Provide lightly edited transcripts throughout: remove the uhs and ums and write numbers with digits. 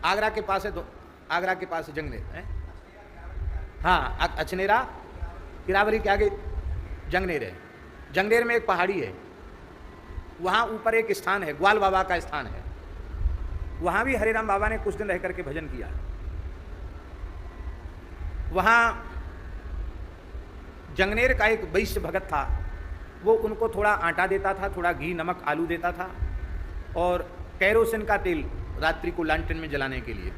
आगरा के पास है, आगरा के पास जंगनेर है। हाँ, अछनेरा इरावली के आगे जंगनेर है। जंगनेर में एक पहाड़ी है, वहाँ ऊपर एक स्थान है, ग्वाल बाबा का स्थान है। वहाँ भी हरिराम बाबा ने कुछ दिन रह करके भजन किया। वहाँ जंगनेर का एक वैश्य भगत था, वो उनको थोड़ा आटा देता था, थोड़ा घी नमक आलू देता था, और कैरोसिन का तेल रात्रि को लालटेन में जलाने के लिए।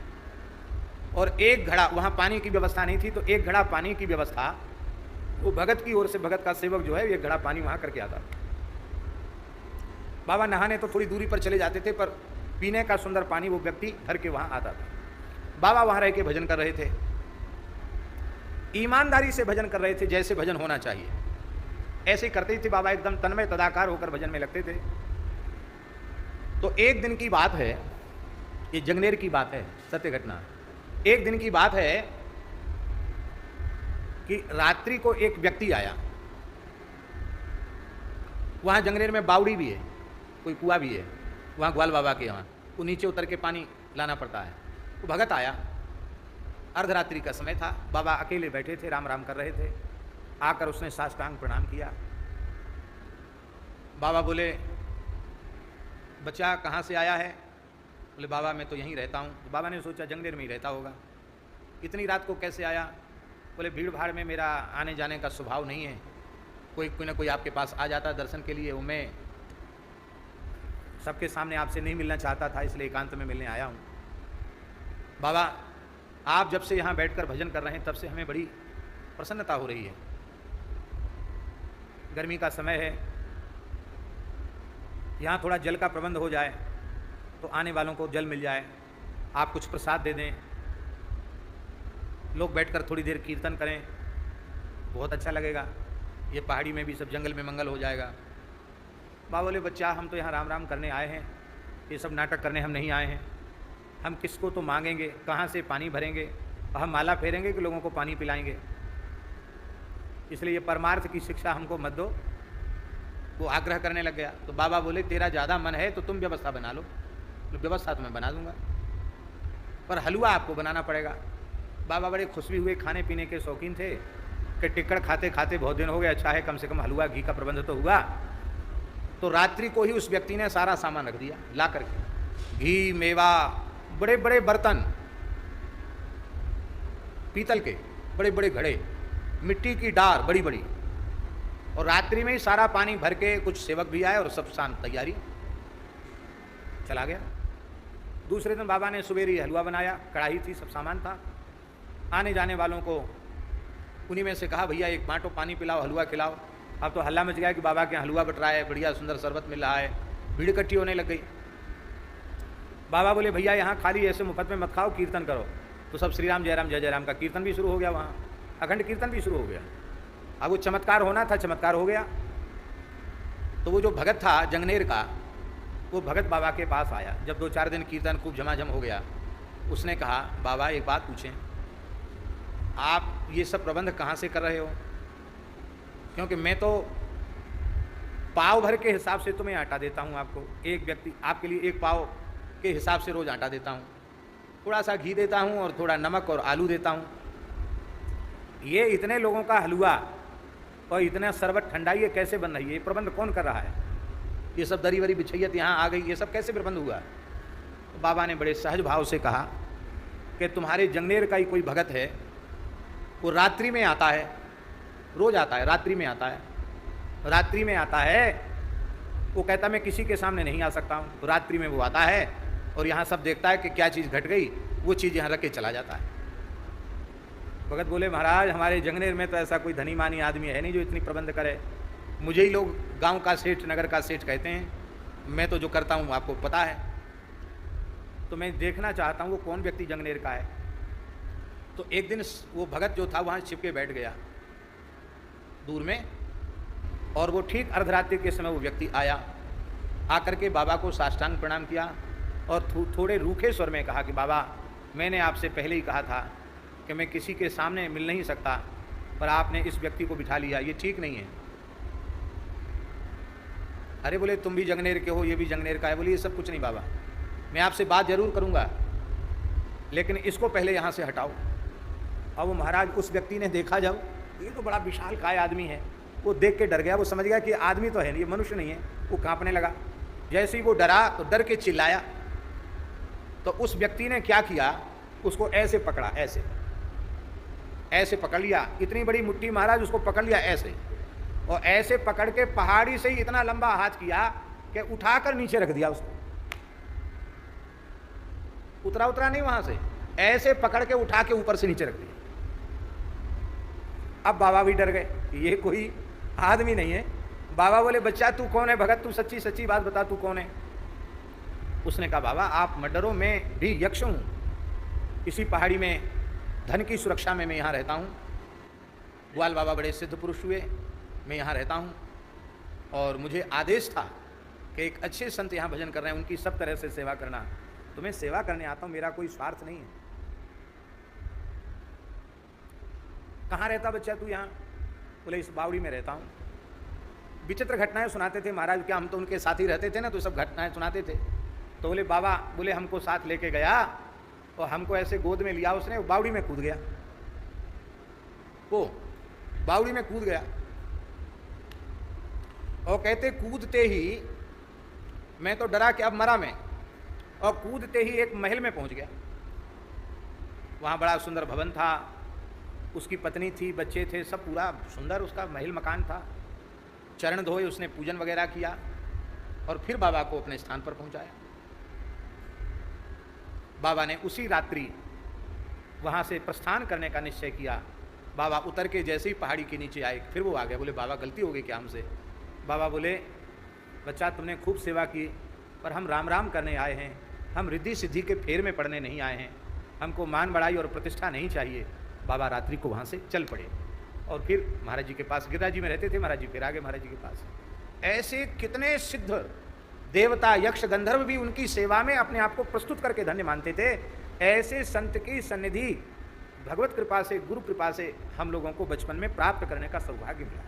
और एक घड़ा, वहाँ पानी की व्यवस्था नहीं थी, तो एक घड़ा पानी की व्यवस्था वो भगत की ओर से, भगत का सेवक जो है, एक घड़ा पानी वहाँ करके आता। बाबा नहाने तो थोड़ी दूरी पर चले जाते थे, पर पीने का सुंदर पानी वो व्यक्ति भर के वहाँ आता था। बाबा वहाँ रह के भजन कर रहे थे, ईमानदारी से भजन कर रहे थे, जैसे भजन होना चाहिए ऐसे करते थे बाबा, एकदम तन्मय तदाकार होकर भजन में लगते थे। तो एक दिन की बात है, ये जंगनेर की बात है, सत्य घटना। एक दिन की बात है कि रात्रि को एक व्यक्ति आया। वहाँ जंगनेर में बावड़ी भी है, कोई कुआं भी है, वहाँ ग्वाल बाबा के यहाँ, वो नीचे उतर के पानी लाना पड़ता है। वो भगत आया, अर्धरात्रि का समय था, बाबा अकेले बैठे थे, राम राम कर रहे थे। आकर उसने साष्टांग प्रणाम किया। बाबा बोले, बच्चा कहाँ से आया है? बोले, बाबा मैं तो यहीं रहता हूँ। तो बाबा ने सोचा जंगनेर में ही रहता होगा, इतनी रात को कैसे आया? बोले, भीड़ भाड़ में मेरा आने जाने का स्वभाव नहीं है, कोई ना कोई आपके पास आ जाता दर्शन के लिए, वो मैं सबके सामने आपसे नहीं मिलना चाहता था, इसलिए एकांत में मिलने आया हूँ। बाबा आप जब से यहाँ बैठकर भजन कर रहे हैं तब से हमें बड़ी प्रसन्नता हो रही है। गर्मी का समय है, यहाँ थोड़ा जल का प्रबंध हो जाए तो आने वालों को जल मिल जाए, आप कुछ प्रसाद दे दें, लोग बैठकर थोड़ी देर कीर्तन करें, बहुत अच्छा लगेगा। ये पहाड़ी में भी सब जंगल में मंगल हो जाएगा। बाबा बोले, बच्चा हम तो यहाँ राम राम करने आए हैं, ये सब नाटक करने हम नहीं आए हैं। हम किसको तो मांगेंगे, कहाँ से पानी भरेंगे, हम माला फेरेंगे कि लोगों को पानी पिलाएंगे? इसलिए ये परमार्थ की शिक्षा हमको मत दो। वो आग्रह करने लग गया। तो बाबा बोले, तेरा ज़्यादा मन है तो तुम व्यवस्था बना लो। तो व्यवस्था तो मैं बना दूंगा, पर हलवा आपको बनाना पड़ेगा। बाबा बड़े खुश भी हुए, खाने पीने के शौकीन थे कि टिक्कड़ खाते खाते बहुत दिन हो गए, अच्छा है कम से कम हलवा घी का प्रबंध तो हुआ। तो रात्रि को ही उस व्यक्ति ने सारा सामान रख दिया ला करके, घी मेवा, बड़े बड़े बर्तन, पीतल के बड़े बड़े घड़े, मिट्टी की डार बड़ी बड़ी, और रात्रि में ही सारा पानी भर के कुछ सेवक भी आए और सब शाम तैयारी, चला गया। दूसरे दिन बाबा ने सुबेरी हलवा बनाया, कढ़ाई थी, सब सामान था। आने जाने वालों को उन्हीं में से कहा, भैया एक बांटो, पानी पिलाओ, हलवा खिलाओ। अब तो हल्ला मच गया कि बाबा के हलवा बट रहा है, बढ़िया सुंदर शरबत मिल रहा है, भीड़ इकट्ठी होने लग गई। बाबा बोले, भैया यहाँ खाली ऐसे मुफ्त में मत खाओ, कीर्तन करो। तो सब श्री राम जय राम जय जय राम का कीर्तन भी शुरू हो गया, वहाँ अखंड कीर्तन भी शुरू हो गया। अब वो चमत्कार होना था, चमत्कार हो गया। तो वो जो भगत था जंगनेर का, वो भगत बाबा के पास आया। जब 2-4 दिन कीर्तन खूब झमाझम हो गया, उसने कहा, बाबा एक बात पूछें, आप ये सब प्रबंध कहाँ से कर रहे हो? क्योंकि मैं तो पाव भर के हिसाब से तुम्हें आटा देता हूँ, आपको एक व्यक्ति, आपके लिए एक पाव के हिसाब से रोज़ आटा देता हूँ, थोड़ा सा घी देता हूँ और थोड़ा नमक और आलू देता हूँ। ये इतने लोगों का हलवा और इतना शरबत ठंडा, ये कैसे बन रही है? ये प्रबंध कौन कर रहा है? ये सब दरी वरी बिछैयत यहाँ आ गई, ये सब कैसे प्रबंध हुआ? तो बाबा ने बड़े सहज भाव से कहा कि तुम्हारे जंगनेर का ही कोई भगत है, वो रात्रि में आता है, रोज आता है, रात्रि में आता है, रात्रि में आता है। वो कहता मैं किसी के सामने नहीं आ सकता हूँ, तो रात्रि में वो आता है और यहाँ सब देखता है कि क्या चीज़ घट गई, वो चीज़ यहाँ रख के चला जाता है। भगत बोले, महाराज हमारे जंगनेर में तो ऐसा कोई धनी मानी आदमी है नहीं जो इतनी प्रबंध करे, मुझे ही लोग गांव का सेठ, नगर का सेठ कहते हैं, मैं तो जो करता हूँ आपको पता है। तो मैं देखना चाहता हूँ वो कौन व्यक्ति जंगनेर का है। तो एक दिन वो भगत जो था वहाँ छिप के बैठ गया दूर में, और वो ठीक अर्धरात्रि के समय वो व्यक्ति आया, आकर के बाबा को साष्टांग प्रणाम किया और थोड़े रूखे स्वर में कहा कि बाबा मैंने आपसे पहले ही कहा था कि मैं किसी के सामने मिल नहीं सकता, पर आपने इस व्यक्ति को बिठा लिया, ये ठीक नहीं है। अरे बोले, तुम भी जंगनेर के हो, ये भी जंगनेर का है। बोले, ये सब कुछ नहीं बाबा, मैं आपसे बात जरूर करूँगा, लेकिन इसको पहले यहाँ से हटाओ। अब वो महाराज उस व्यक्ति ने देखा, जब ये तो बड़ा विशाल काय आदमी है, वो देख के डर गया। वो समझ गया कि आदमी तो है नहीं, ये मनुष्य नहीं है। वो कांपने लगा। जैसे ही वो डरा तो डर के चिल्लाया। तो उस व्यक्ति ने क्या किया, उसको ऐसे पकड़ा, ऐसे ऐसे पकड़ लिया। इतनी बड़ी मुट्ठी महाराज उसको पकड़ लिया ऐसे, और ऐसे पकड़ के पहाड़ी से ही इतना लंबा हाथ किया कि उठाकर नीचे रख दिया उसको। उतरा नहीं वहां से, ऐसे पकड़ के उठा के ऊपर से नीचे रख दिया। अब बाबा भी डर गए, ये कोई आदमी नहीं है। बाबा बोले, बच्चा तू कौन है भगत, तू सच्ची सच्ची बात बता, तू कौन है। उसने कहा, बाबा आप मत डरो, मैं भी यक्ष हूं। इसी पहाड़ी में धन की सुरक्षा में मैं यहाँ रहता हूँ। ग्वाल बाबा बड़े सिद्ध पुरुष हुए, मैं यहाँ रहता हूँ, और मुझे आदेश था कि एक अच्छे संत यहाँ भजन कर रहे हैं, उनकी सब तरह से सेवा करना। तो मैं सेवा करने आता हूँ, मेरा कोई स्वार्थ नहीं है। कहाँ रहता बच्चा तू यहाँ? बोले, इस बावड़ी में रहता हूँ। विचित्र घटनाएं सुनाते थे महाराज, क्या हम तो उनके साथ ही रहते थे ना, तो सब घटनाएं सुनाते थे। तो बोले, बाबा बोले हमको साथ लेके गया और हमको ऐसे गोद में लिया उसने, वो बावड़ी में कूद गया। वो बावड़ी में कूद गया, और कहते कूदते ही मैं तो डरा कि अब मरा मैं, और कूदते ही एक महल में पहुंच गया। वहाँ बड़ा सुंदर भवन था, उसकी पत्नी थी, बच्चे थे, सब पूरा सुंदर उसका महल मकान था। चरण धोए, उसने पूजन वगैरह किया, और फिर बाबा को अपने स्थान पर पहुंचाया। बाबा ने उसी रात्रि वहाँ से प्रस्थान करने का निश्चय किया। बाबा उतर के जैसे ही पहाड़ी के नीचे आए, फिर वो आ गया। बोले, बाबा गलती हो गई क्या हमसे? बाबा बोले, बच्चा तुमने खूब सेवा की, पर हम राम राम करने आए हैं, हम रिद्धि सिद्धि के फेर में पड़ने नहीं आए हैं, हमको मान बढ़ाई और प्रतिष्ठा नहीं चाहिए। बाबा रात्रि को वहाँ से चल पड़े, और फिर महाराज जी के पास, गिरिराज जी में रहते थे महाराज जी, फिर आगे महाराज जी के पास। ऐसे कितने सिद्ध देवता, यक्ष, गंधर्व भी उनकी सेवा में अपने आप को प्रस्तुत करके धन्य मानते थे। ऐसे संत की सन्निधि भगवत कृपा से, गुरु कृपा से हम लोगों को बचपन में प्राप्त करने का सौभाग्य मिला।